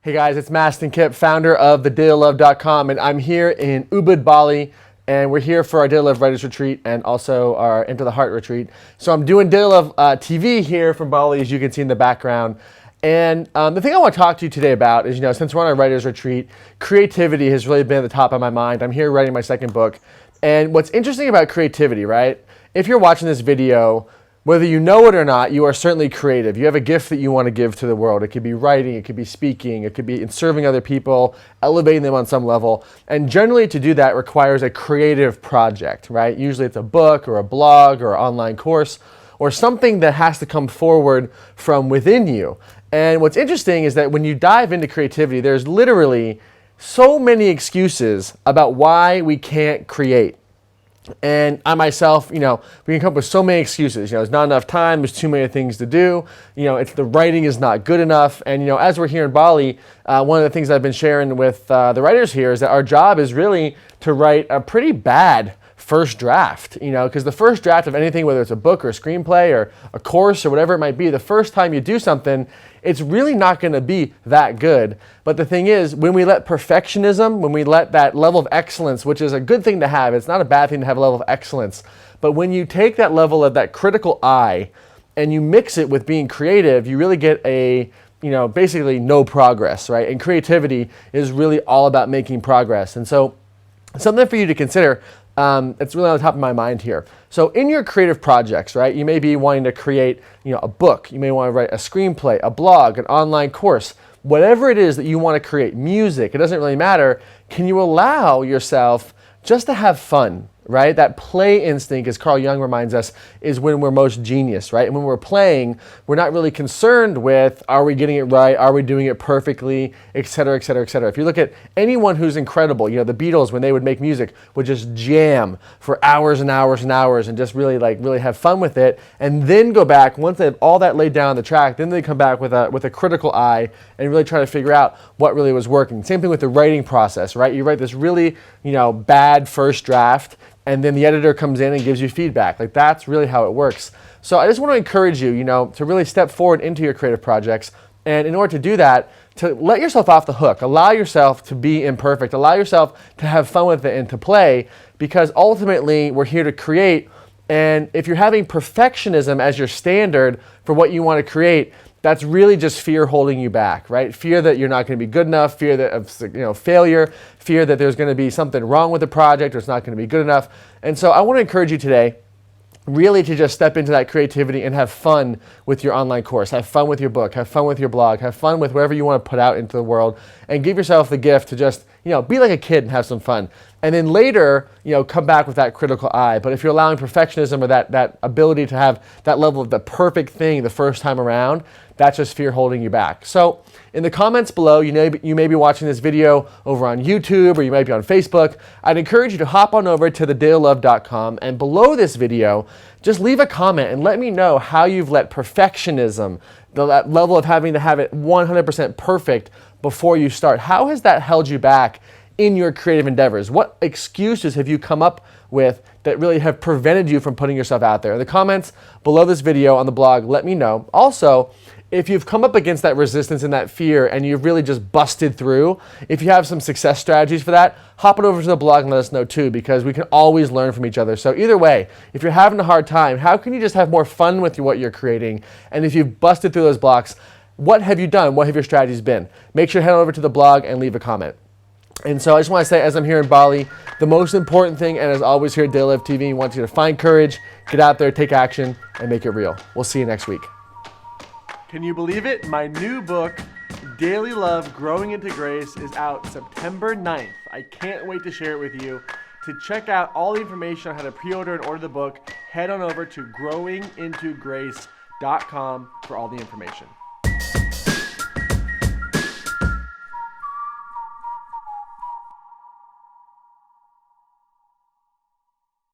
Hey guys, it's Mastin Kipp, founder of thedailyLove.com, and I'm here in Ubud, Bali, and we're here for our Daily Love Writers Retreat and also our Into the Heart Retreat. So I'm doing Daily Love TV here from Bali, as you can see in the background. And the thing I want to talk to you today about is, since we're on a writer's retreat, creativity has really been at the top of my mind. I'm here writing my second book. And what's interesting about creativity, right? If you're watching this video, whether you know it or not, you are certainly creative. You have a gift that you want to give to the world. It could be writing, it could be speaking, it could be in serving other people, elevating them on some level. And generally to do that requires a creative project, right? Usually it's a book or a blog or an online course or something that has to come forward from within you. And what's interesting is that when you dive into creativity, there's literally so many excuses about why we can't create. And I myself, we can come up with so many excuses. There's not enough time, there's too many things to do. It's the writing is not good enough. And as we're here in Bali, one of the things I've been sharing with the writers here is that our job is really to write a pretty bad first draft, because the first draft of anything, whether it's a book or a screenplay or a course or whatever it might be, the first time you do something, it's really not going to be that good. But the thing is, when we let perfectionism, when we let that level of excellence, which is a good thing to have, it's not a bad thing to have a level of excellence, but when you take that level of that critical eye and you mix it with being creative, you really get a basically no progress, right? And creativity is really all about making progress. And so something for you to consider, it's really on the top of my mind here. So in your creative projects, right, you may be wanting to create, a book, you may want to write a screenplay, a blog, an online course, whatever it is that you want to create, music, it doesn't really matter. Can you allow yourself just to have fun? Right? That play instinct, as Carl Jung reminds us, is when we're most genius, right? And when we're playing, we're not really concerned with, are we getting it right? Are we doing it perfectly? Et cetera, et cetera, et cetera. If you look at anyone who's incredible, the Beatles, when they would make music, would just jam for hours and hours and hours and just really have fun with it. And then go back, once they have all that laid down on the track, then they come back with a critical eye and really try to figure out what really was working. Same thing with the writing process, right? You write this really, bad first draft, and then the editor comes in and gives you feedback. That's really how it works. So I just want to encourage you, to really step forward into your creative projects. And in order to do that, to let yourself off the hook, allow yourself to be imperfect, allow yourself to have fun with it and to play, because ultimately we're here to create. And if you're having perfectionism as your standard for what you want to create, that's really just fear holding you back, right? Fear that you're not going to be good enough, fear that of failure, fear that there's going to be something wrong with the project or it's not going to be good enough. And so I want to encourage you today really to just step into that creativity and have fun with your online course, have fun with your book, have fun with your blog, have fun with whatever you want to put out into the world, and give yourself the gift to just, be like a kid and have some fun. And then later, come back with that critical eye. But if you're allowing perfectionism or that ability to have that level of the perfect thing the first time around, that's just fear holding you back. So in the comments below, you may be watching this video over on YouTube or you might be on Facebook. I'd encourage you to hop on over to thedailyLove.com, and below this video, just leave a comment and let me know how you've let perfectionism, that level of having to have it 100% perfect before you start, how has that held you back in your creative endeavors? What excuses have you come up with that really have prevented you from putting yourself out there? In the comments below this video on the blog, let me know. Also, if you've come up against that resistance and that fear and you've really just busted through, if you have some success strategies for that, hop it over to the blog and let us know too, because we can always learn from each other. So either way, if you're having a hard time, how can you just have more fun with what you're creating? And if you've busted through those blocks, what have you done? What have your strategies been? Make sure to head over to the blog and leave a comment. And so I just want to say, as I'm here in Bali, the most important thing, and as always here at Daily Love TV, I want you to find courage, get out there, take action, and make it real. We'll see you next week. Can you believe it? My new book, Daily Love, Growing into Grace, is out September 9th. I can't wait to share it with you. To check out all the information on how to pre-order and order the book, head on over to growingintograce.com for all the information.